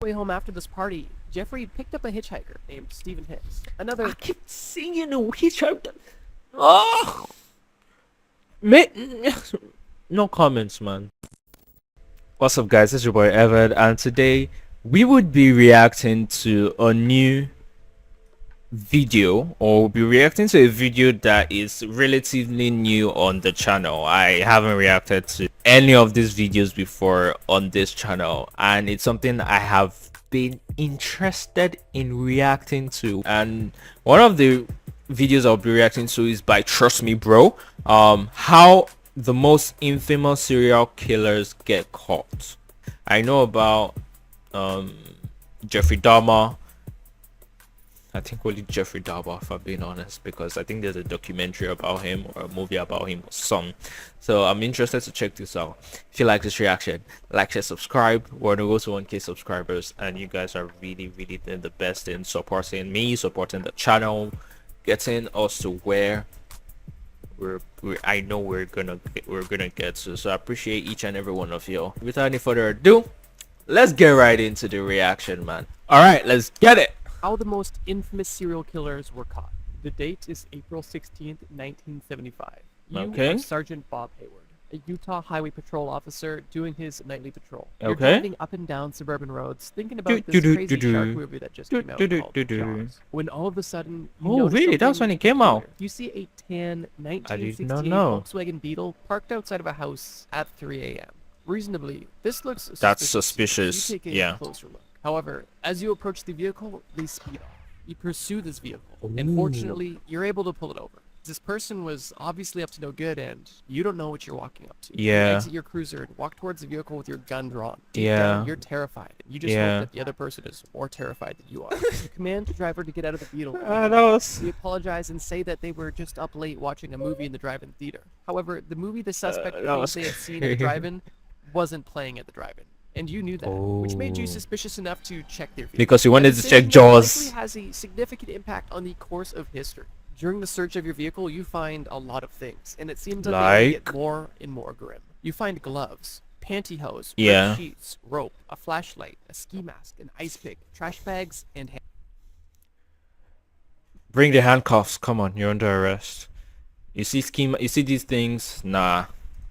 way home after this party, Jeffrey picked up a hitchhiker named Stephen Hicks. I keep seeing a hitchhiker. Oh, no comments, man. What's up, guys? It's your boy Evan, and today we would be reacting to a new video, or we'll be reacting to a video that is relatively new on the channel. I haven't reacted to any of these videos before on this channel, and it's something I have been interested in reacting to. And one of the videos I'll be reacting to is by Trust Me Bro, how the most infamous serial killers get caught. I know about Jeffrey Dahmer. I think only Jeffrey Dahmer, if I'm being honest, because I think there's a documentary about him or a movie about him or some. So I'm interested to check this out. If you like this reaction, like, share, subscribe. We're gonna go to 1K subscribers, and you guys are really doing the best in supporting me, supporting the channel, getting us to where I know we're gonna get to. So I appreciate each and every one of you. Without any further ado, let's get right into the reaction, man. All right, let's get it. How the most infamous serial killers were caught. The date is April 16th, 1975. You Okay. are Sergeant Bob Hayward, a Utah Highway Patrol officer doing his nightly patrol. You're Okay. driving up and down suburban roads, thinking about this crazy shark movie that just came out called Jaws. When all of a sudden, you Oh, notice really? That was something when it came out. peculiar. You see a tan not 1968 know. Volkswagen Beetle parked outside of a house at 3 a.m. Reasonably, this looks suspicious. That's suspicious. You take a Yeah. closer look. However, as you approach the vehicle, they speed off. You pursue this vehicle, and fortunately, you're able to pull it over. This person was obviously up to no good, and you don't know what you're walking up to. Yeah. You exit your cruiser and walk towards the vehicle with your gun drawn. Deep Yeah. down, you're terrified. You just Yeah. hope that the other person is more terrified than you are. You command the driver to get out of the Beetle. That was. They apologize and say that they were just up late watching a movie in the drive-in theater. However, the movie the suspect that claimed was they had seen at crazy. the drive-in wasn't playing at the drive-in. And you knew that, which made you Oh. suspicious enough to check their vehicle. Because you A wanted to decision check that likely Jaws. has a significant impact on the course of history. During the search of your vehicle, you find a lot of things, and it seems that they only Like? get more and more grim. You find gloves, pantyhose, Yeah. ripped sheets, rope, a flashlight, a ski mask, an ice pick, trash bags, and Bring the handcuffs. Come on, you're under arrest. You see schema. You see these things. Nah,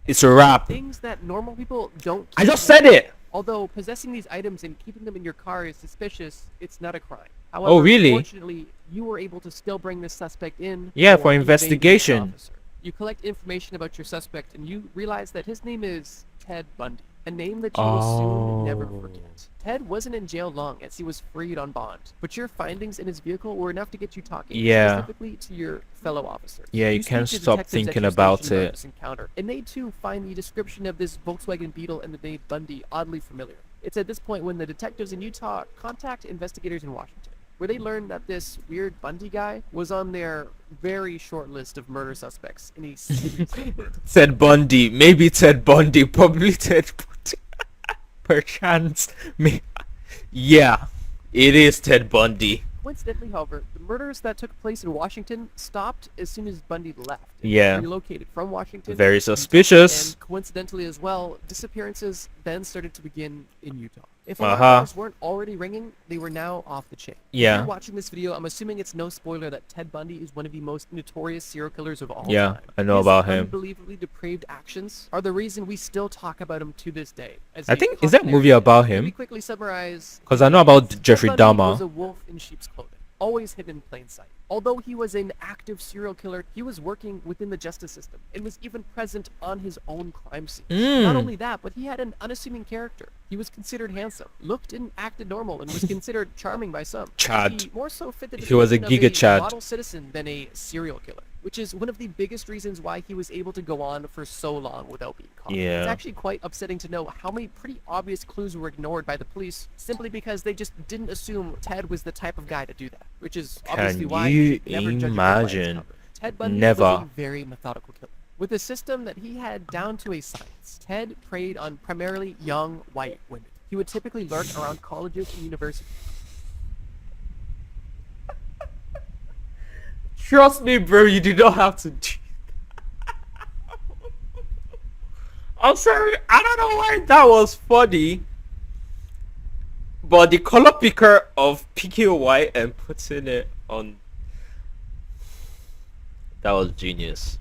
it's a wrap. things that normal people don't I keep. just said it. Although possessing these items and keeping them in your car is suspicious, it's not a crime. Oh, However, really? Fortunately, you were able to still bring this suspect in. Yeah, for a investigation. dangerous officer. You collect information about your suspect, and you realize that his name is Ted Bundy, a name that you will soon never Oh. forget. Ted wasn't in jail long, as he was freed on bond, but your findings in his vehicle were enough to get you talking, Yeah. specifically to your fellow officers. Yeah, you speak can't to stop detectives at thinking your about station it. this encounter, and they too find the description of this Volkswagen Beetle and the name Bundy oddly familiar. It's at this point when the detectives in Utah contact investigators in Washington, where they learn that this weird Bundy guy was on their very short list of murder suspects in a series of murders. Ted Bundy. Maybe Ted Bundy. Probably Ted Bundy. Perchance. Yeah, it is Ted Bundy. Coincidentally, however, the murders that took place in Washington stopped as soon as Bundy left. and Yeah. relocated from Washington. Very to Utah. suspicious. And coincidentally as well, disappearances then started to begin in Utah. If Uh-huh. alarm bells weren't already ringing, they were now off the chain. If Yeah. you're watching this video, I'm assuming it's no spoiler that Ted Bundy is one of the most notorious serial killers of all Yeah, time. I know His about him. unbelievably depraved actions are the reason we still talk about him to this day. As I a think- is that cautionary movie tale. about Let him? me quickly summarize. 'Cause I know about Ted Jeffrey Bundy Dahmer. was a wolf in sheep's clothing, always hidden in plain sight. Although he was an active serial killer, he was working within the justice system and was even present on his own crime scenes. Not Mm. only that, but he had an unassuming character. He was considered handsome, looked and acted normal, and was considered charming by some. Chad. He more so fit the He was a description of giga Chad. model citizen than a serial killer, which is one of the biggest reasons why he was able to go on for so long without being caught. Yeah. It's actually quite upsetting to know how many pretty obvious clues were ignored by the police simply because they just didn't assume Ted was the type of guy to do that, which is obviously Can why you should never judge a book by its imagine? cover. Ted Bundy was Never. a very methodical killer. With a system that he had down to a science, Ted preyed on primarily young white women. He would typically lurk around colleges and universities. Trust me, bro, you do not have to do. I'm sorry, I don't know why that was funny. But the color picker of picking white and putting it on, that was genius.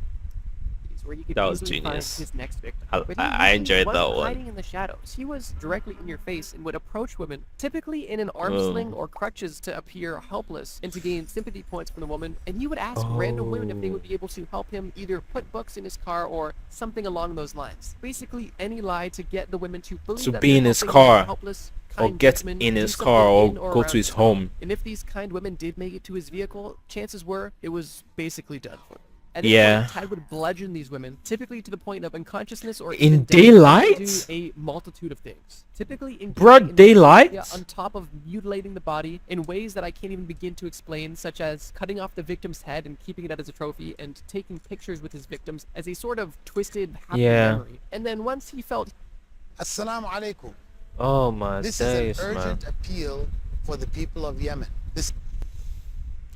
Where you could That was easily find genius. his next victim. I, But he I usually enjoyed that wasn't one. hiding in the shadows. He was directly in your face and would approach women, typically in an arm sling or crutches to appear helpless and to gain sympathy points from the woman. And he would ask random women if they would be able to help him either put books in his car or something along those lines. Basically, any lie to get the women to believe To that be they're in his helping car, helpless, or kind get gentlemen in do his something car, or in go to his his home. And if these kind women did make it to his vehicle, chances were it was basically done for. At this Yeah. point, Ted would bludgeon these women, typically to the point of unconsciousness or In even death, daylight? and do a multitude of things. Typically engaging Broad in this daylight? area on top of mutilating the body in ways that I can't even begin to explain, such as cutting off the victim's head and keeping it as a trophy, and taking pictures with his victims as a sort of twisted happy memory. And then once he felt Assalamu alaikum. Oh my This days, is an man. urgent appeal for the people of Yemen. This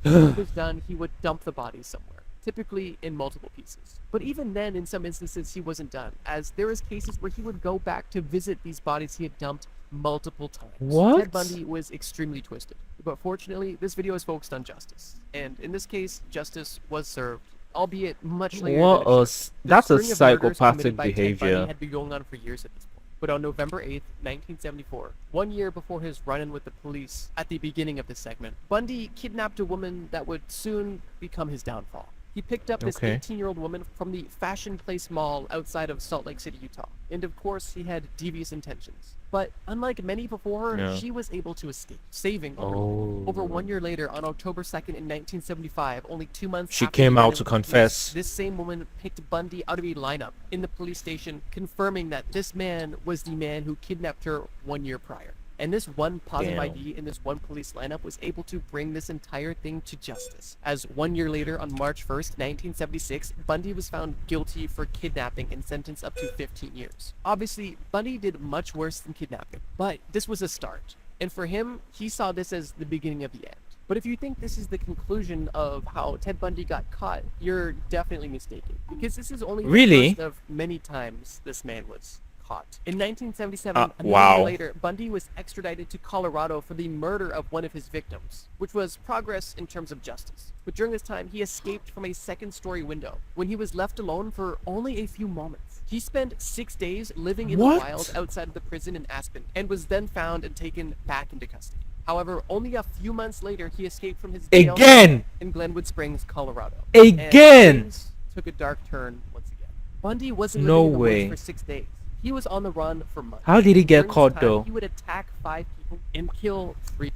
he was done, he would dump the body somewhere, typically in multiple pieces. But even then, in some instances, he wasn't done, as there is cases where he would go back to visit these bodies he had dumped multiple times. What? Ted Bundy was extremely twisted. But fortunately, this video is focused on justice. And in this case, justice was served, albeit much later What than it a should. The that's a string of murders psychopathic committed by Ted Bundy behavior. had been going on for years at this point. But on November 8th, 1974, 1 year before his run-in with the police at the beginning of this segment, Bundy kidnapped a woman that would soon become his downfall. He picked up this Okay. 18-year-old woman from the Fashion Place Mall outside of Salt Lake City, Utah. And of course, he had devious intentions. But unlike many before her, Yeah. she was able to escape, saving her. Oh. Over 1 year later, on October 2nd in 1975, only 2 months She after came the out run-in to with the police, confess. this same woman picked Bundy out of a lineup in the police station, confirming that this man was the man who kidnapped her 1 year prior. And this one positive Damn. ID in this one police lineup was able to bring this entire thing to justice. As 1 year later, on March 1st, 1976, Bundy was found guilty for kidnapping and sentenced up to 15 years. Obviously, Bundy did much worse than kidnapping, but this was a start. And for him, he saw this as the beginning of the end. But if you think this is the conclusion of how Ted Bundy got caught, you're definitely mistaken. Because this is only the Really? first of many times this man was caught. In 1977, another wow. year later, Bundy was extradited to Colorado for the murder of one of his victims, which was progress in terms of justice. But during this time, he escaped from a second-story window when he was left alone for only a few moments. He spent 6 days living in What? the wild outside of the prison in Aspen and was then found and taken back into custody. However, only a few months later, he escaped from his jail Again! in Glenwood Springs, Colorado. Again! And things took a dark turn once again. Bundy wasn't No living in the way. woods for 6 days. He was on the run for months. How did he get During this caught time, though? He would attack 5 people and kill 3.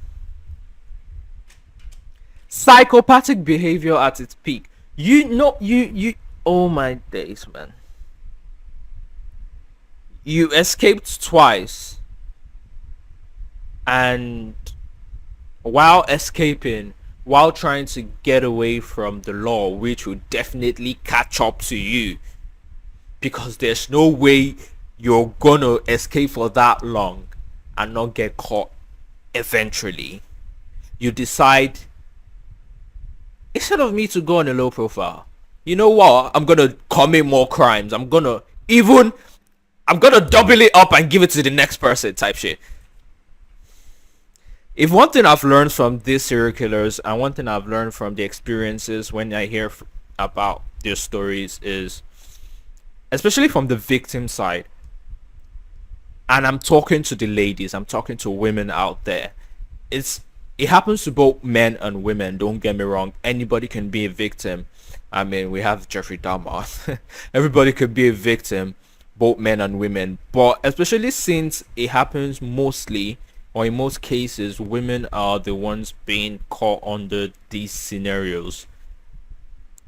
Psychopathic behavior at its peak. You oh my days, man. You escaped twice, and while escaping, while trying to get away from the law, which will definitely catch up to you, because there's no way you're gonna escape for that long and not get caught eventually. You decide, instead of me to go on a low profile, you know what, I'm gonna commit more crimes. I'm gonna double it up and give it to the next person type shit. If one thing I've learned from these serial killers, and one thing I've learned from the experiences when I hear about their stories, is, especially from the victim side, and I'm talking to the ladies, I'm talking to women out there, it happens to both men and women, don't get me wrong. Anybody can be a victim. I mean, we have Jeffrey Dahmer. Everybody could be a victim, both men and women. But especially since it happens mostly, or in most cases, women are the ones being caught under these scenarios.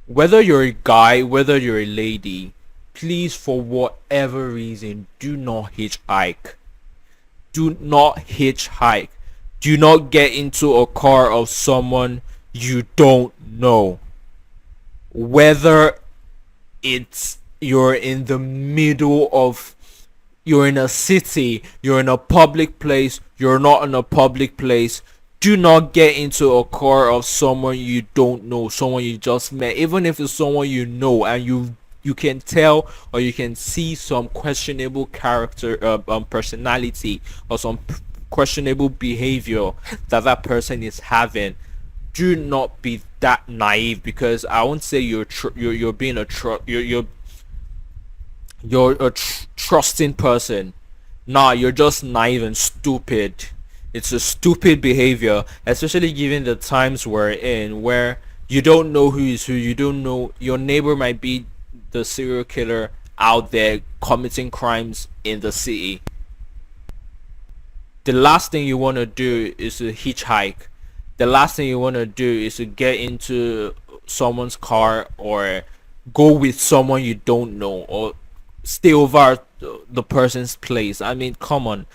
Whether you're a guy, whether you're a lady, please, for whatever reason, do not hitchhike. Do not hitchhike. Do not get into a car of someone you don't know. Whether it's you're in the middle of, you're in a city, you're in a public place, you're not in a public place, do not get into a car of someone you don't know, someone you just met, even if it's someone you know and you can tell or you can see some questionable character, personality, or some questionable behavior that that person is having, do not be that naive, because I won't say you're being a trusting person. Nah, you're just naive and stupid. It's a stupid behavior, especially given the times we're in, where you don't know who is who. You don't know, your neighbor might be the serial killer out there committing crimes in the city. The last thing you want to do is to hitchhike. The last thing you want to do is to get into someone's car or go with someone you don't know, or stay over at the person's place. I mean, come on.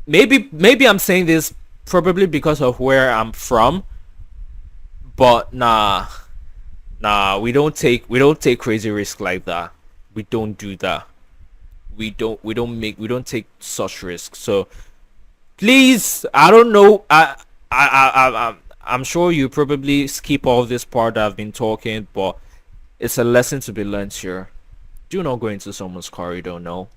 Maybe I'm saying this probably because of where I'm from, but nah, we don't take crazy risks like that. We don't do that. We don't take such risks. So please, I don't know, I'm sure you probably skip all this part I've been talking, but it's a lesson to be learned here. Do not go into someone's car you don't know.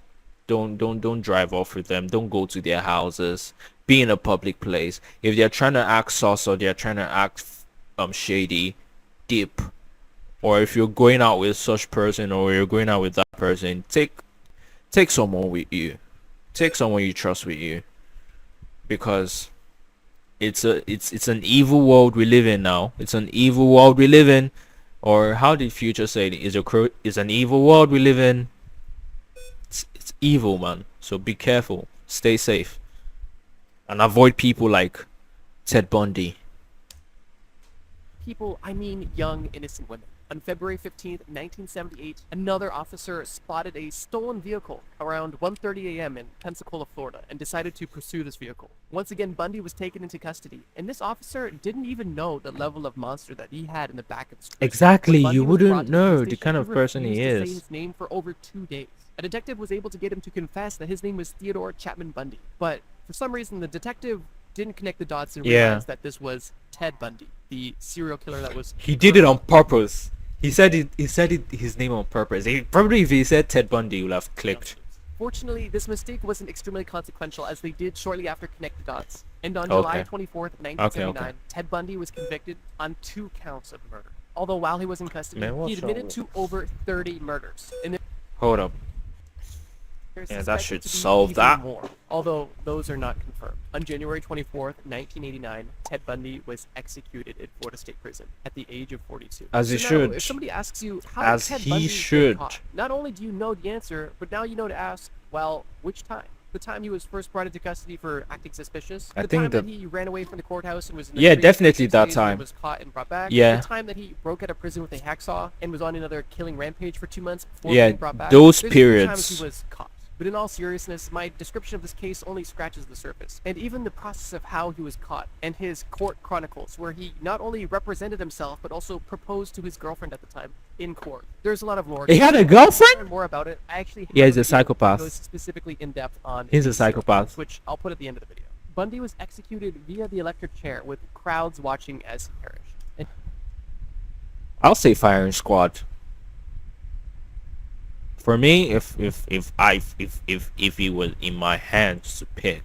Don't drive off with them. Don't go to their houses. Be in a public place. If they're trying to act sus or they're trying to act shady, dip. Or if you're going out with such person, or you're going out with that person, take someone with you. Take someone you trust with you, because it's an evil world we live in now. It's an evil world we live in. Or how did Future say it? It's an evil world we live in. It's evil, man. So be careful. Stay safe. And avoid people like Ted Bundy. People, I mean young, innocent women. On February 15th, 1978, another officer spotted a stolen vehicle around 1:30 a.m. in Pensacola, Florida, and decided to pursue this vehicle. Once again, Bundy was taken into custody, and this officer didn't even know the level of monster that he had in the back of his truck. Exactly, When Bundy you was brought wouldn't to the police know the station, kind of person he refused to say is. his name for over 2 days. A detective was able to get him to confess that his name was Theodore Chapman Bundy, but for some reason the detective didn't connect the dots and Yeah. realize that this was Ted Bundy, the serial killer that was. He did it on purpose. He said his name on purpose. Probably if he said Ted Bundy, it would have clicked. Fortunately, this mistake wasn't extremely consequential, as they did shortly after connect the dots. And on Okay. July 24th, 1979, Okay. Ted Bundy was convicted on 2 counts of murder. Although while he was in custody, Man, what's he admitted wrong to over 30 murders. And Hold up. there's Yeah, that suspected should to be solve even that. more, although those are not confirmed. On January 24th, 1989, Ted Bundy was executed in Florida State Prison at the age of 42. As he So now, should. if somebody asks you how As Ted he Bundy should. got caught, not only do you know the answer, but now you know to ask, well, which time? The time he was first brought into custody for acting suspicious? I The think time that that- he ran away from the courthouse and was in the Yeah, streets for definitely 6 that days and then time. was caught and brought back? Yeah. The time that he broke out of prison with a hacksaw and was on another killing rampage for 2 months before Yeah, being brought back? those There's a few times periods. he was caught. But in all seriousness, my description of this case only scratches the surface. And even the process of how he was caught, and his court chronicles, where he not only represented himself, but also proposed to his girlfriend at the time in court. There's a lot of lore. He had a To girlfriend? learn more about it, I actually Yeah, he's have a video that psychopath. goes specifically in depth on He's a these serial psychopath. killers, which I'll put at the end of the video. Bundy was executed via the electric chair, with crowds watching as he perished. And I'll say firing squad. For me, if he was in my hands to pick,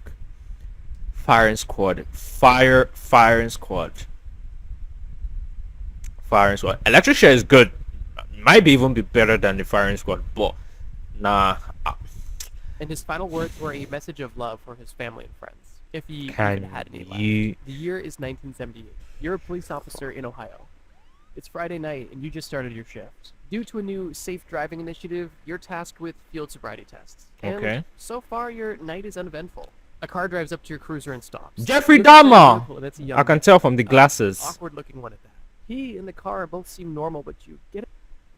firing squad, firing squad. Electric chair is good. Might be even be better than the firing squad, but nah. And his final words were a message of love for his family and friends, if he even Can had any left. you? The year is 1978. You're a police officer in Ohio. It's Friday night, and you just started your shift. Due to a new safe driving initiative, you're tasked with field sobriety tests. And Okay. so far, your night is uneventful. A car drives up to your cruiser and stops. Jeffrey You look at that Dahmer! vehicle, and it's a young I can man. tell from the glasses. Awkward-looking one at that. He and the car both seem normal, but you get it.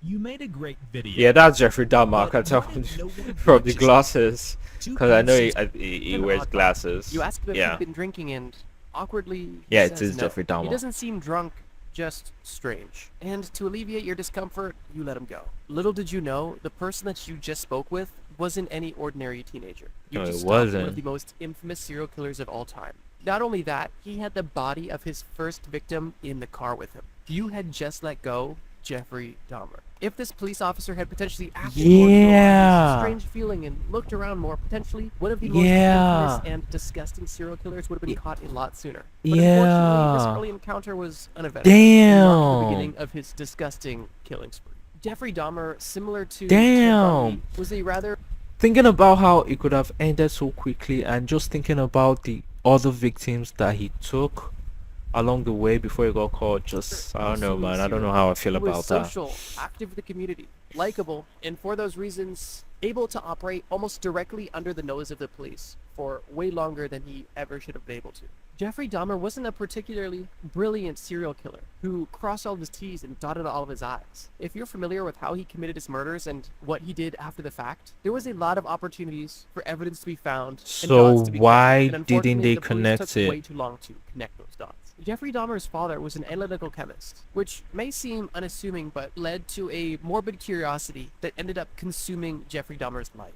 You made a great video. Yeah, that's Jeffrey Dahmer. I but can tell why from did no one from the notice? glasses, Two because I know pieces- he An wears odd guy. glasses. You ask him if Yeah. he's been drinking, and awkwardly, he Yeah, it says is no. Jeffrey Dahmer. He doesn't seem drunk, just strange. And to alleviate your discomfort, you let him go. Little did you know, the person that you just spoke with wasn't any ordinary teenager. You No, just it stopped one wasn't. of the most infamous serial killers of all time. Not only that, he had the body of his first victim in the car with him. You had just let go Jeffrey Dahmer. If this police officer had potentially acted more Yeah. this strange feeling and looked around more, potentially one of the most Yeah. infamous and disgusting serial killers would have been caught a lot sooner. But unfortunately, this Yeah. early encounter was uneventful. It marked the Damn. beginning of his disgusting killing spree. Jeffrey Dahmer, similar to Ted Damn. Bundy, was a rather Thinking about how it could have ended so quickly, and just thinking about the other victims that he took along the way before he got caught, just I don't know, man. I don't know how I feel He was about that. social, active in the community, likable, and for those reasons, able to operate almost directly under the nose of the police for way longer than he ever should have been able to. Jeffrey Dahmer wasn't a particularly brilliant serial killer who crossed all of his T's and dotted all of his I's. If you're familiar with how he committed his murders and what he did after the fact, there was a lot of opportunities for evidence to be found and So dots to be why connected, and didn't they unfortunately, the police connect took it? way too long to connect those dots. Jeffrey Dahmer's father was an analytical chemist, which may seem unassuming but led to a morbid curiosity that ended up consuming Jeffrey Dahmer's life.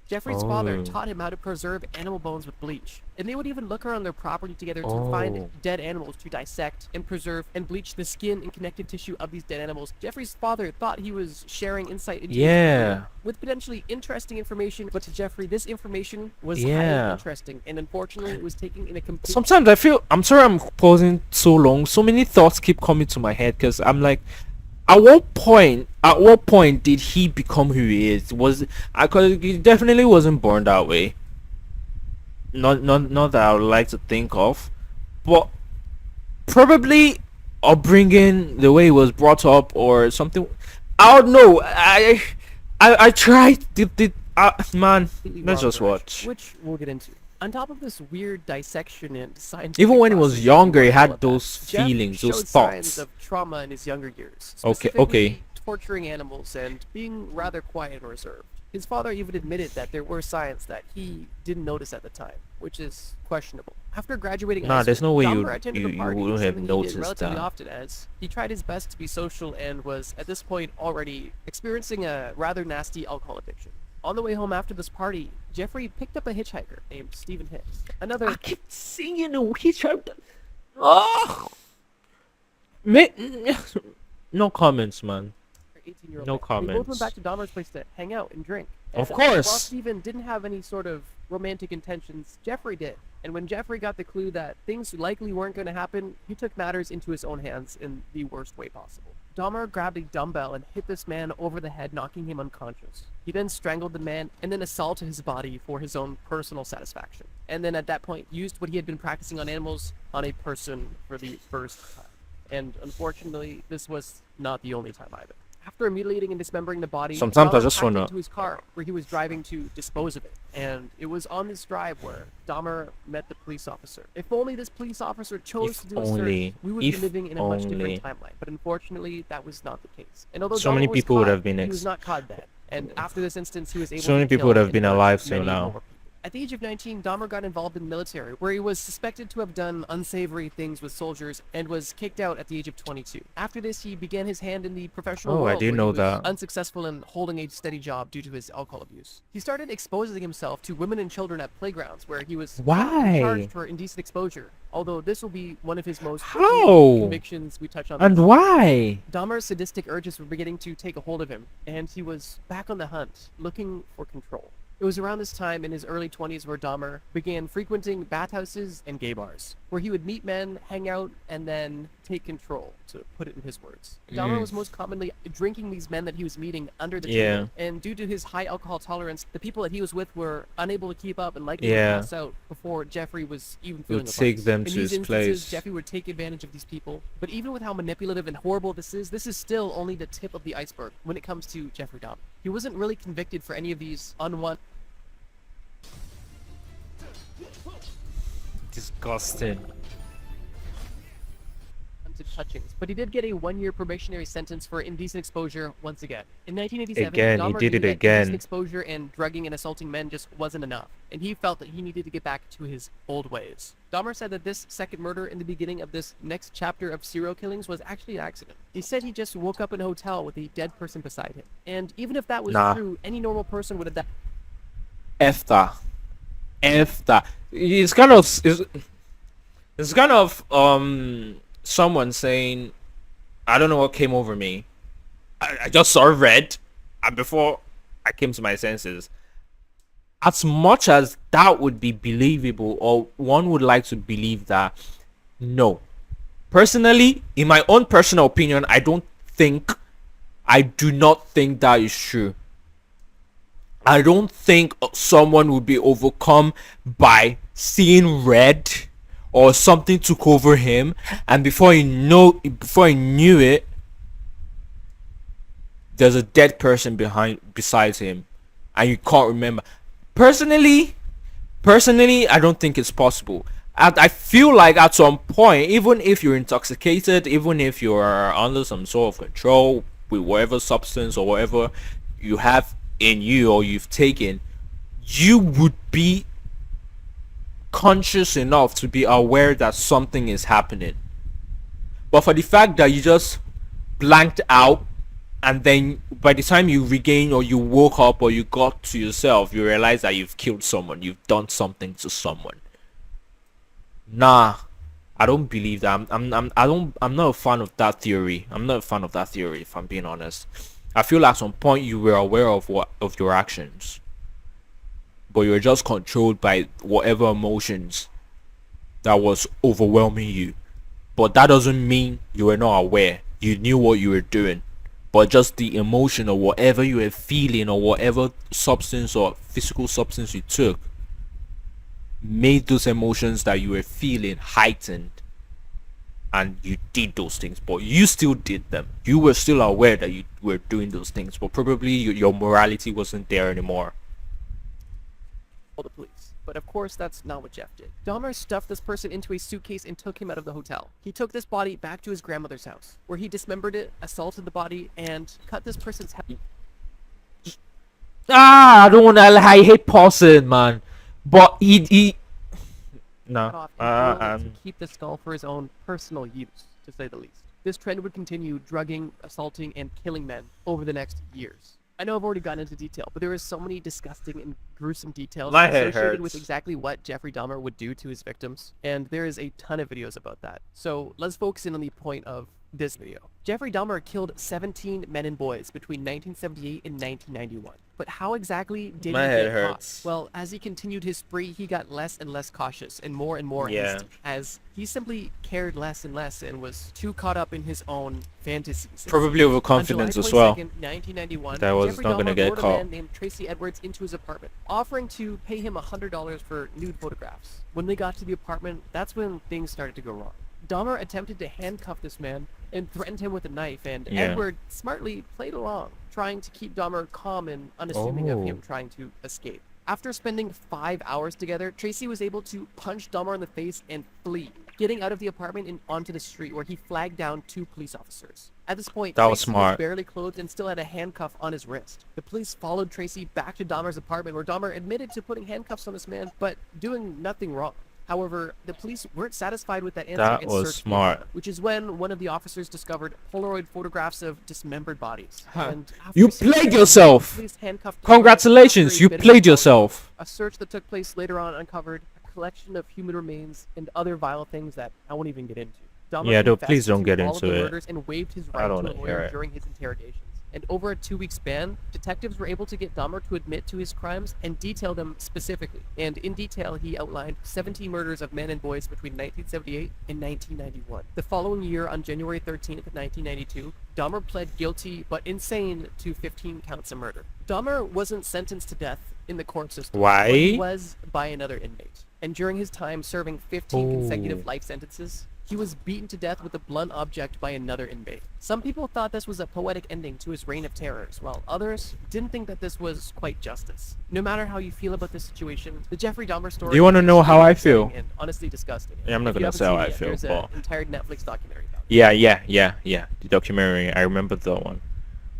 Jeffrey's father Oh. taught him how to preserve animal bones with bleach, and they would even look around their property together to Oh. find dead animals to dissect and preserve and bleach the skin and connective tissue of these dead animals. Jeffrey's father thought he was sharing insight into his Yeah. career with potentially interesting information, but to Jeffrey, this information was Yeah. highly interesting, and unfortunately, it was taken in a complete Sometimes I feel, I'm sorry I'm pausing so long. So many thoughts keep coming to my head because I'm like, at what point did he become who he is? Was I? Cause he definitely wasn't born that way. Not that I would like to think of, but probably upbringing, the way he was brought up, or something. I don't know. I tried. Man, completely let's wrong just direction, watch. which we'll get into. On top of this weird dissection and scientific Even when he was process, younger, he all had of that, those Jeff feelings, those showed signs thoughts. of trauma in his younger years. Okay, specifically okay. torturing animals and being rather quiet and reserved. His father even admitted that there were signs that he didn't notice at the time, which is questionable. After graduating Nah, high there's school, no way Dahmer you- attended you- a you party, wouldn't have something he did noticed relatively that. often, as he tried his best to be social and was at this point already experiencing a rather nasty alcohol addiction. On the way home after this party, Jeffrey picked up a hitchhiker named Stephen Hicks. Another I keep seeing a hitchhiker. Oh. Me- no comments, man. 18-year-old No man. They both comments. went back to Dahmer's place to hang out and drink. Of And, While course. Stephen didn't have any sort of romantic intentions, Jeffrey did. And when Jeffrey got the clue that things likely weren't going to happen, he took matters into his own hands in the worst way possible. Dahmer grabbed a dumbbell and hit this man over the head, knocking him unconscious. He then strangled the man and then assaulted his body for his own personal satisfaction. And then at that point, used what he had been practicing on animals on a person for the first time. And unfortunately, this was not the only time either. After mutilating and dismembering the body, Sometimes I Dahmer just packed wanna- it into his car where he was driving to dispose of it. And it was on this drive where Dahmer met the police officer. If only this police officer chose If to do a only. search, we would be If living in a much only. different timeline. But unfortunately, that was not the case. And although So Dahmer many was people would caught, have been he ex- was not caught then. And after this instance, he was able So many to people kill would have and been hurt alive till many now. more people. At the age of 19, Dahmer got involved in the military, where he was suspected to have done unsavory things with soldiers and was kicked out at the age of 22. After this, he began his hand in the professional Oh, I world, didn't where he know was that. unsuccessful in holding a steady job due to his alcohol abuse. He started exposing himself to women and children at playgrounds, where he was Why? charged for indecent exposure. Although this will be one of his most How? convictions we touch on. And why? Dahmer's sadistic urges were beginning to take a hold of him, and he was back on the hunt, looking for control. It was around this time in his early 20s where Dahmer began frequenting bathhouses and gay bars, where he would meet men, hang out, and then take control, to put it in his words. Dahmer was most commonly drinking these men that he was meeting under the Yeah. table, and due to his high alcohol tolerance, the people that he was with were unable to keep up and likely Yeah. would pass out before Jeffrey was even Would feeling the take vibes. them In to these his instances, place. Jeffrey would take advantage of these people, but even with how manipulative and horrible this is still only the tip of the iceberg when it comes to Jeffrey Dahmer. He wasn't really convicted for any of these unwanted Disgusting. touchings, but he did get a 1-year probationary sentence for indecent exposure once again. In 1987, Again, he Dahmer did knew it that again. indecent exposure and drugging and assaulting men just wasn't enough, and he felt that he needed to get back to his old ways. Dahmer said that this second murder in the beginning of this next chapter of serial killings was actually an accident. He said he just woke up in a hotel with a dead person beside him, and even if that was Nah. true, any normal person would have died. F that. F that. It's kind of it's kind of someone saying, I don't know what came over me. I just saw red, and before I came to my senses. As much as that would be believable, or one would like to believe that, no. Personally, in my own personal opinion, I do not think that is true. I don't think someone would be overcome by seeing red or something took over him, and before he knew it, there's a dead person besides him, and you can't remember. Personally, I don't think it's possible. I feel like at some point, even if you're intoxicated, even if you're under some sort of control with whatever substance or whatever you have in you or you've taken, you would be conscious enough to be aware that something is happening. But for the fact that you just blanked out, and then by the time you regain or you woke up or you got to yourself, you realize that you've killed someone, you've done something to someone. Nah, I don't believe that. I'm not a fan of that theory. I'm not a fan of that theory, if I'm being honest. I feel at some point you were aware of your actions, but you were just controlled by whatever emotions that was overwhelming you. But that doesn't mean you were not aware. You knew what you were doing, but just the emotion or whatever you were feeling or whatever substance or physical substance you took made those emotions that you were feeling heightened, and you did those things. But you still did them. You were still aware that you were doing those things, but probably your morality wasn't there anymore. The police. But of course, that's not what Jeff did. Dahmer stuffed this person into a suitcase and took him out of the hotel. He took this body back to his grandmother's house, where he dismembered it, assaulted the body, and cut this person's head. I don't wanna lie, I hate pausing, man. But he no. To keep the skull for his own personal use, to say the least. This trend would continue drugging, assaulting, and killing men over the next years. I know I've already gotten into detail, but there are so many disgusting and gruesome details My head associated hurts. with exactly what Jeffrey Dahmer would do to his victims, and there is a ton of videos about that. So let's focus in on the point of this video. Jeffrey Dahmer killed 17 men and boys between 1978 and 1991. But how exactly did My he head get hurts. caught? Well, as he continued his spree, he got less and less cautious and more Yeah. hasty, as he simply cared less and less and was too caught up in his own fantasies. Probably overconfidence On July as well. 22nd, 1991, That was Jeffrey not gonna Dahmer get lured a caught. man named Tracy Edwards into his apartment, offering to pay him $100 for nude photographs. When they got to the apartment, that's when things started to go wrong. Dahmer attempted to handcuff this man and threatened him with a knife, and Yeah. Edward smartly played along, trying to keep Dahmer calm and unassuming of him Oh. trying to escape. After spending 5 hours together, Tracy was able to punch Dahmer in the face and flee, getting out of the apartment and onto the street, where he flagged down 2 police officers. At this point, That was Tracy smart. barely clothed and still had a handcuff on his wrist. The police followed Tracy back to Dahmer's apartment, where Dahmer admitted to putting handcuffs on this man, but doing nothing wrong. However, the police weren't satisfied with that answer That and was searched the smart. apartment, which is when one of the officers discovered Polaroid photographs of dismembered bodies. Huh. And after You searching played the yourself. police handcuffed Dahmer Congratulations, after a you bit of played a yourself. A search that took place later on uncovered a collection of human remains and other vile things that I won't even get into. Dahmer Yeah, confessed please don't to get all of into the it. murders and waived his I right don't to a wanna hear lawyer it. during his interrogations. And over a 2-week span, detectives were able to get Dahmer to admit to his crimes and detail them specifically. And in detail, he outlined 17 murders of men and boys between 1978 and 1991. The following year, on January 13th, 1992, Dahmer pled guilty but insane to 15 counts of murder. Dahmer wasn't sentenced to death in the court system. Why? But he was by another inmate. And during his time serving 15 consecutive life sentences, he was beaten to death with a blunt object by another inmate. Some people thought this was a poetic ending to his reign of terrors, while others didn't think that this was quite justice. No matter how you feel about this situation, the Jeffrey Dahmer story Do you wanna is know how I upsetting feel? and honestly disgusting. Yeah, I'm not If you gonna haven't say how seen it I yet, feel, there's an but- entire Netflix documentary about it. Yeah. The documentary. I remember that one.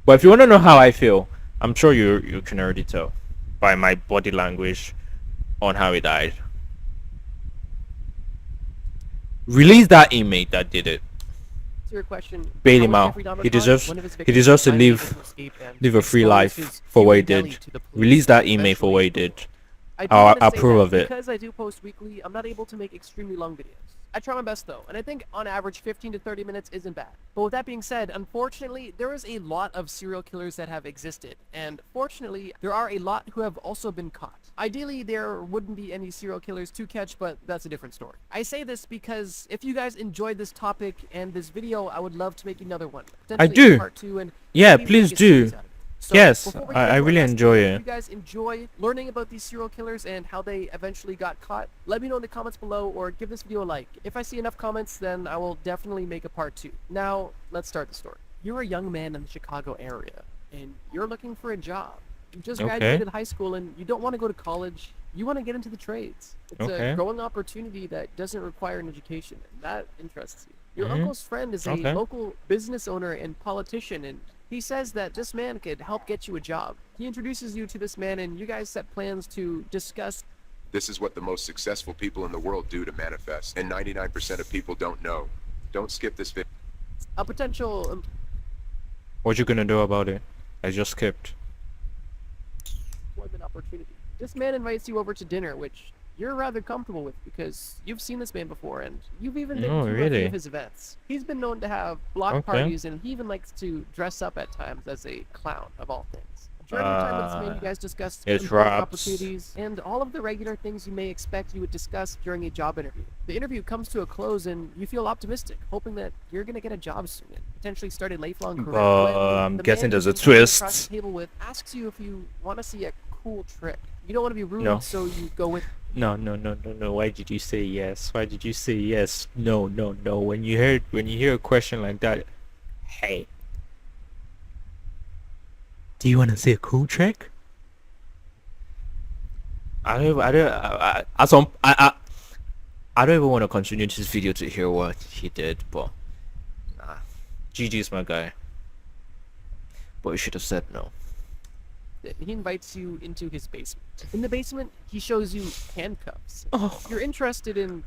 But if you want to know how I feel, I'm sure you can already tell by my body language on how he died. Release that inmate that did it. To your question, Bail how him was out. Jeffrey Dahmer He caught? deserves- One of his he victims deserves to finally live- able to escape and live a free expose life his for what he human belly did. to the police, Release that inmate for what he eventually. did. I do I'll want to say approve that of it. because I do post weekly, I'm not able to make extremely long videos. I try my best though, and I think on average 15 to 30 minutes isn't bad. But with that being said, unfortunately, there is a lot of serial killers that have existed, and fortunately, there are a lot who have also been caught. Ideally, there wouldn't be any serial killers to catch, but that's a different story. I say this because if you guys enjoyed this topic and this video, I would love to make another one. I Potentially do. Part 2 and Yeah, maybe please make a series do. out of it. So Yes, before we I get into our really last enjoy video, it. if you guys enjoy learning about these serial killers and how they eventually got caught, let me know in the comments below or give this video a like. If I see enough comments, then I will definitely make a part 2. Now, let's start the story. You're a young man in the Chicago area, and you're looking for a job. You just Okay. graduated high school and you don't want to go to college. You want to get into the trades. It's Okay. a growing opportunity that doesn't require an education, and that interests you. Your Mhm. uncle's friend is a Okay. local business owner and politician, and he says that this man could help get you a job. He introduces you to this man, and you guys set plans to discuss. This is what the most successful people in the world do to manifest, and 99% of people don't know. Don't skip this video. A potential What you gonna do about it? I just skipped. employment opportunity. This man invites you over to dinner, which you're rather comfortable with because you've seen this man before and you've even been Oh, to a few really? of his events. He's been known to have block Okay. parties, and he even likes to dress up at times as a clown, of all things. During your time with this man, you guys discussed it employment raps. opportunities and all of the regular things you may expect you would discuss during a job interview. The interview comes to a close and you feel optimistic, hoping that you're going to get a job soon and potentially start a lifelong career. But when I'm the guessing man there's a you've been sitting across twist. the table with asks you if you want to see a cool trick. You don't want to be rude, No. so you go with. No. Why did you say yes? Why did you say yes? No. When you hear a question like that, hey, do you want to see a cool trick? I don't even want to continue this video to hear what he did, but nah. GG's my guy. But you should have said no. He invites you into his basement. In the basement, he shows you handcuffs. Oh, You're interested and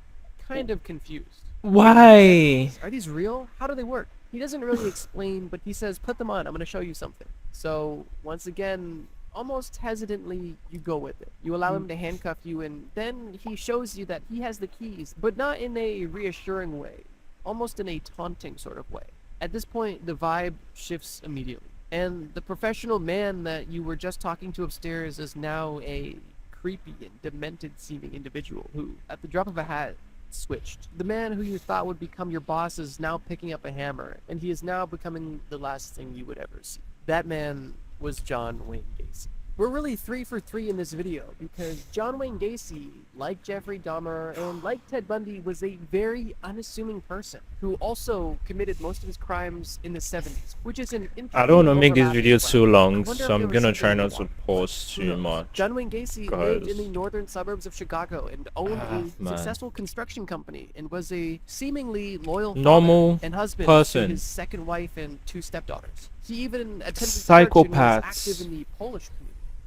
kind of confused. why? Are these real? How do they work? He doesn't really explain, but he says, put them on, I'm going to show you something. So, once again, almost hesitantly, you go with it. You allow him to handcuff you, and then he shows you that he has the keys, but not in a reassuring way, almost in a taunting sort of way. At this point, the vibe shifts immediately, and the professional man that you were just talking to upstairs is now a creepy and demented-seeming individual who, at the drop of a hat, switched. The man who you thought would become your boss is now picking up a hammer, and he is now becoming the last thing you would ever see. That man was John Wayne Gacy. We're really 3 for 3 in this video because John Wayne Gacy, like Jeffrey Dahmer and like Ted Bundy, was a very unassuming person who also committed most of his crimes in the 70s, which is an interesting I don't want to make this overlap video as well. too I long, wonder so if I'm there was gonna try something not they to wanted. pause Who too knows? much. John Wayne Gacy lived in the Guys. northern suburbs of Chicago and owned Ah, a man. successful construction company and was a seemingly loyal father Normal and husband person. to his second wife and 2 stepdaughters. He even attended church and was Psychopaths. active in the Polish community.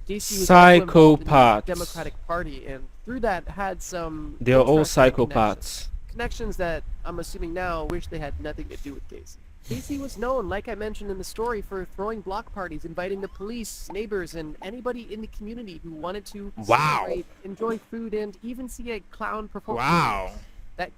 Gacy was also involved in Psychopaths. the Democratic Party, and through that had some They're all interesting psychopaths. connections that I'm assuming now wish they had nothing to do with Gacy. Gacy was known, like I mentioned in the story, for throwing block parties, inviting the police, neighbors, and anybody in the community who wanted to Wow. celebrate, enjoy food, and even see a clown perform. Wow. That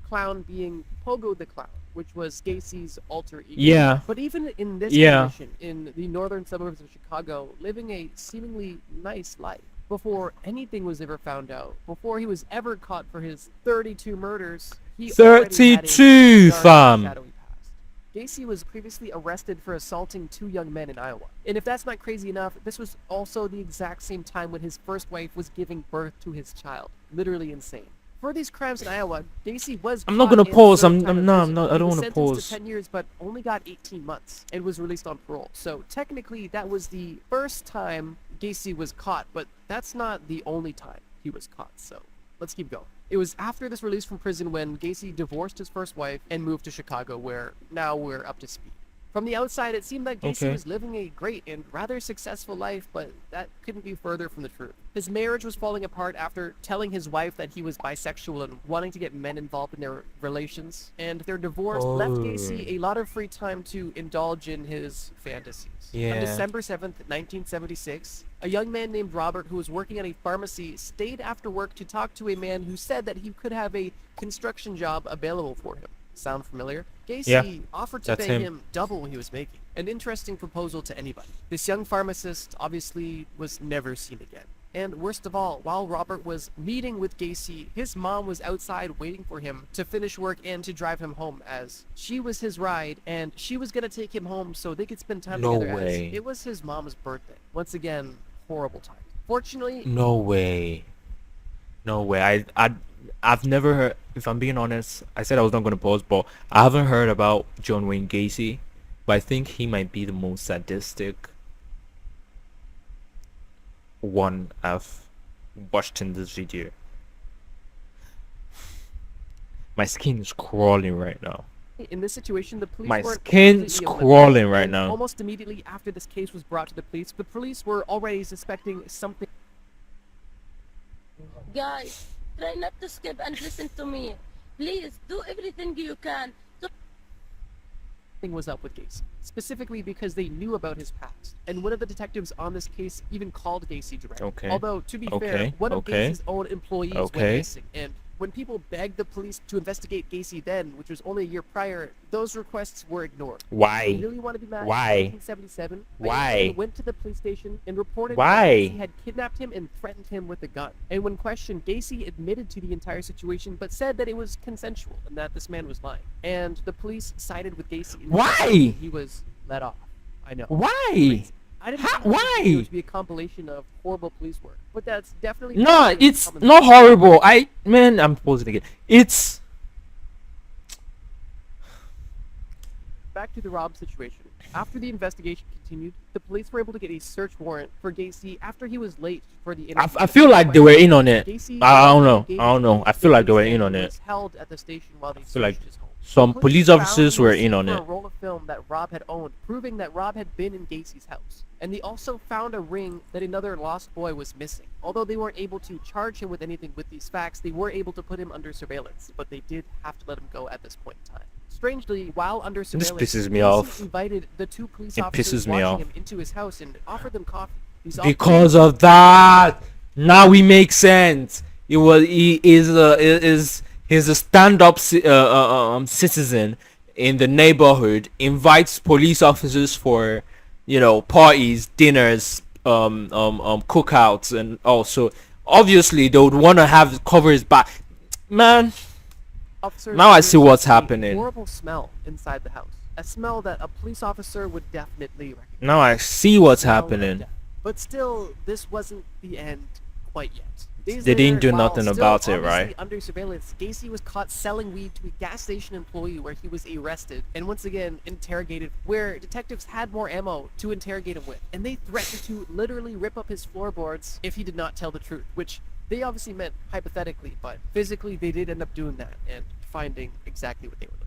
clown being Pogo the Clown, which was Gacy's alter ego. Yeah. But even in this Yeah. condition, in the northern suburbs of Chicago, living a seemingly nice life, before anything was ever found out, before he was ever caught for his 32 murders, he already had a 32, dark, fam. shadowy past. Gacy was previously arrested for assaulting 2 young men in Iowa. And if that's not crazy enough, this was also the exact same time when his first wife was giving birth to his child. Literally insane. For these crimes in Iowa, Gacy was I'm not caught gonna and pause. served I'm time in no, I'm prison. not. I He don't was want to sentenced pause. to 10 years, but only got 18 months and was released on parole. So technically, that was the first time Gacy was caught, but that's not the only time he was caught. So let's keep going. It was after this release from prison when Gacy divorced his first wife and moved to Chicago, where now we're up to speed. From the outside, it seemed that Gacy Okay. was living a great and rather successful life, but that couldn't be further from the truth. His marriage was falling apart after telling his wife that he was bisexual and wanting to get men involved in their relations, and their divorce left Gacy a lot of free time to indulge in his fantasies. On Yeah. December 7th, 1976, a young man named Robert who was working at a pharmacy stayed after work to talk to a man who said that he could have a construction job available for him. Sound familiar? Gacy Yeah, offered to that's pay him. him double what he was making. An interesting proposal to anybody. This young pharmacist obviously was never seen again. And worst of all, while Robert was meeting with Gacy, his mom was outside waiting for him to finish work and to drive him home, as she was his ride and she was gonna take him home so they could spend time No together, way. as it was his mom's birthday. Once again, horrible time. Fortunately, No way. No way. I've never heard. If I'm being honest, I said I was not going to pause, but I haven't heard about John Wayne Gacy. But I think he might be the most sadistic one I've watched in this video. My skin is crawling right now. in this situation, the police My weren't skin's completely crawling oblivious, right and now. Almost immediately after this case was brought to the police were already suspecting something Guys, try not to skip and listen to me. Please, do everything you can. was up with Gacy, specifically because they knew about his past. And one of the detectives on this case even called Gacy directly. Okay. Although, to be fair, Okay. one of Okay. Gacy's own employees Okay. went missing. And when people begged the police to investigate Gacy then, which was only a year prior, those requests were ignored. Why? He really wanted to be mad. Why? In 1977, Why? a man went to the police station and reported Why? that Gacy had kidnapped him and threatened him with a gun. And when questioned, Gacy admitted to the entire situation, but said that it was consensual and that this man was lying. And the police sided with Gacy. and Why? He was let off. I know. Why? I didn't How- think this why? video to be a compilation of horrible police work, but that's definitely No, part of it's common not sense. horrible. I'm pausing again. It's Back to the Rob situation. After the investigation continued, the police were able to get a search warrant for Gacy after he was late for the interview. I feel like they were in on it. Gacy I don't know. gave I don't know. I feel like they were in on he it. was held at the station while they feel like searched his home. Some The police found officers the were receipt in on for it. a roll of film that Rob had owned, proving that Rob had been in Gacy's house. And they also found a ring that another lost boy was missing. Although they weren't able to charge him with anything with these facts, they were able to put him under surveillance, but they did have to let him go at this point in time. Strangely, while under surveillance, pisses me Gacy off. invited the two police It officers pisses me watching off. him into his house and offered them coffee. These Because of that, now we make sense. He is he's a stand-up citizen in the neighborhood, invites police officers for, parties, dinners, cookouts, and also obviously they would want to have cover his back. Man, officers now I see noticed what's a happening. Horrible smell inside the house. A smell that a police officer would definitely recognize. now I see what's Smell of happening. death. But still, this wasn't the end quite yet. Days They didn't later, do while nothing still about it, obviously right? Under surveillance, Gacy was caught selling weed to a gas station employee where he was arrested and once again interrogated, where detectives had more ammo to interrogate him with. And they threatened to literally rip up his floorboards if he did not tell the truth, which they obviously meant hypothetically, but physically they did end up doing that and finding exactly what they were looking for.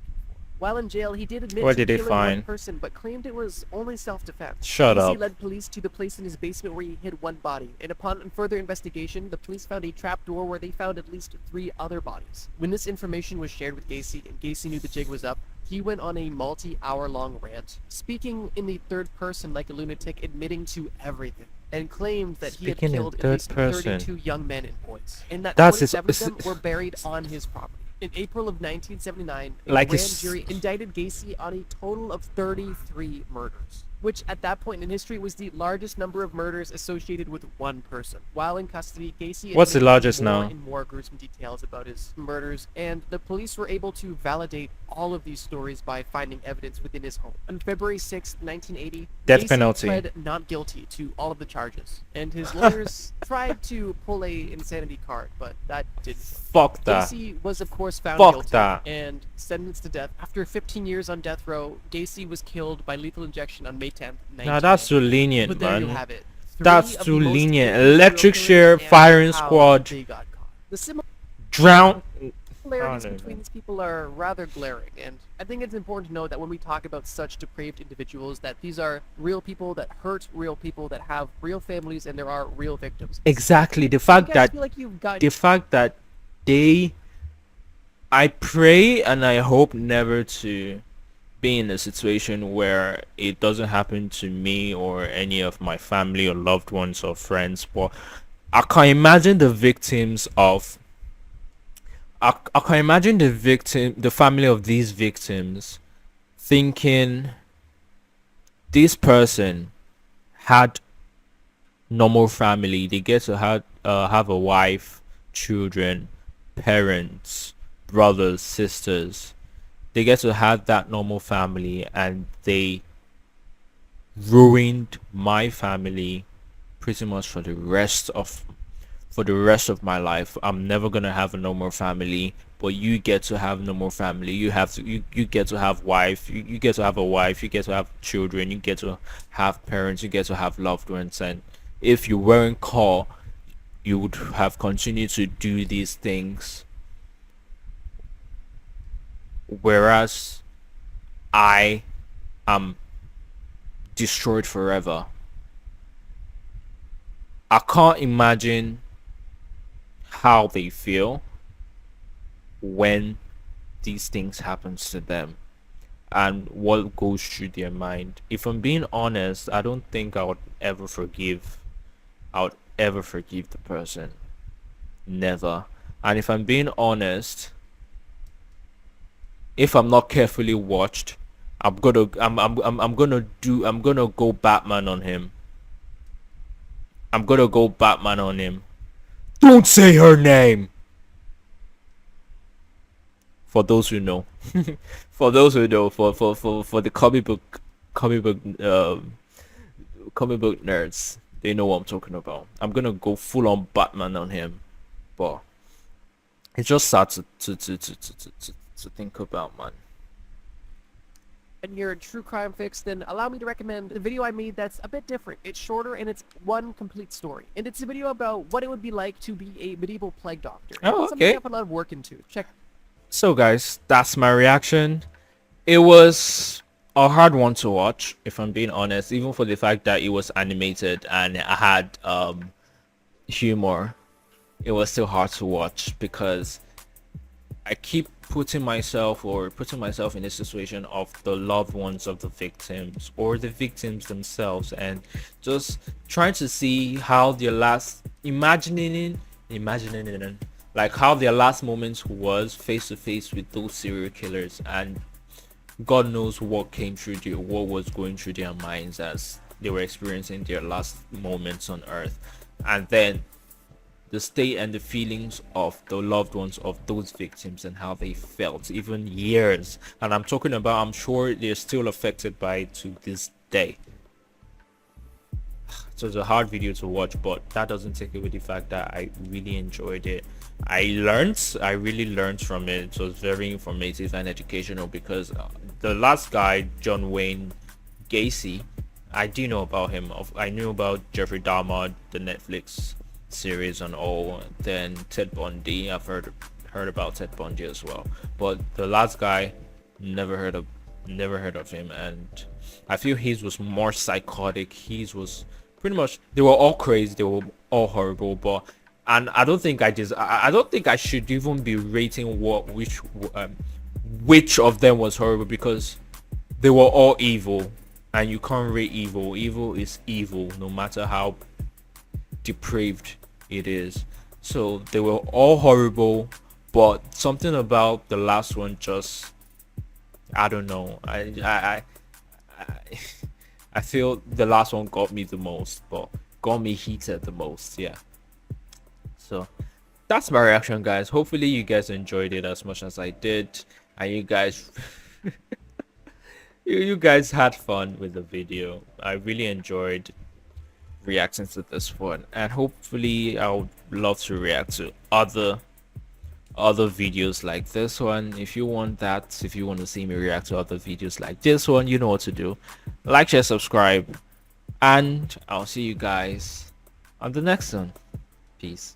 While in jail, he did admit What to did they killing one find? person, but claimed it was only self-defense. Shut Gacy up. led police to the place in his basement where he hid one body, and upon further investigation, the police found a trap door where they found at least 3 other bodies. When this information was shared with Gacy, and Gacy knew the jig was up, he went on a multi-hour-long rant, speaking in the third person like a lunatic, admitting to everything, and claimed that he had Speaking in killed at third least person. 32 young men and boys, and that That's his- 27 of them were buried on his property. In April of 1979, a Like grand his- jury indicted Gacy on a total of 33 murders, which at that point in history was the largest number of murders associated with one person. While in custody, Gacy What's the admitted largest more now? and more gruesome details about his murders, and the police were able to validate all of these stories by finding evidence within his home. On February 6, 1980, Death Gacy penalty. pled not guilty to all of the charges, and his lawyers tried to pull a insanity card, but that didn't work. Fuck that. Gacy was of course found Fuck guilty that. and sentenced to death. After 15 years on death row, Gacy was killed by lethal injection on May 10th, 1990. Nah, that's too lenient, But there you man. have it. That's 3 of too the most lenient. infamous Electric serial Share, killers and firing how squad. they got caught. The similar Drown. similarities don't between know. these people are rather glaring, and I think it's important to note that when we talk about such depraved individuals, that these are real people that hurt real people that have real families, and there are real victims. Exactly. The So you fact guys that feel like you've got they, I pray and I hope never to be in a situation where it doesn't happen to me or any of my family or loved ones or friends, but I can imagine the victims of I can imagine the family of these victims thinking this person had normal family. They get to have a wife, children, parents, brothers, sisters. They get to have that normal family, and they ruined my family pretty much for the rest of my life. I'm never gonna have a normal family, but you get to have normal family. You get to have wife. You get to have a wife. You get to have children. You get to have parents. You get to have loved ones. And if you weren't caught, you would have continued to do these things. Whereas I am destroyed forever. I can't imagine how they feel when these things happens to them and what goes through their mind. If I'm being honest, I don't think I would ever forgive the person. Never. And if I'm being honest, if I'm not carefully watched, I'm gonna go Batman on him. I'm gonna go Batman on him. Don't say her name. For those who know, for those who know, for the comic book comic book nerds, they know what I'm talking about. I'm gonna go full on Batman on him, but it's just sad to think about, man. and you're a true crime fix, then allow me to recommend a video I made that's a bit different. It's shorter and it's one complete story. And it's a video about what it would be like to be a medieval plague doctor. And Oh, it's something okay. I put a lot of work into. Check. So guys, that's my reaction. It was a hard one to watch, if I'm being honest, even for the fact that it was animated and I had humor. It was still hard to watch because I keep putting myself in a situation of the loved ones of the victims or the victims themselves, and just trying to see how their last imagining it, like how their last moments was face to face with those serial killers, and God knows what was going through their minds as they were experiencing their last moments on earth. And then the state and the feelings of the loved ones of those victims and how they felt even years, and I'm talking about, I'm sure they're still affected by it to this day. So it's a hard video to watch, but that doesn't take away the fact that I really enjoyed it. I really learned from it. It was very informative and educational because the last guy, John Wayne Gacy, I do know about him. I knew about Jeffrey Dahmer, the Netflix series and all. Then Ted Bundy, I've heard about Ted Bundy as well. But the last guy, never heard of him, and I feel his was more psychotic. His was pretty much, they were all crazy, they were all horrible, but and I don't think I don't think I should even be rating which of them was horrible, because they were all evil, and you can't rate evil. Evil is evil, no matter how depraved it is. So they were all horrible, but something about the last one just, I don't know. I feel the last one got me the most, but got me heated the most. Yeah. So that's my reaction, guys. Hopefully you guys enjoyed it as much as I did, and you guys you guys had fun with the video. I really enjoyed reacting to this one, and hopefully I would love to react to other videos like this one. If you want that, if you want to see me react to other videos like this one, you know what to do. Like, share, subscribe, and I'll see you guys on the next one. Peace.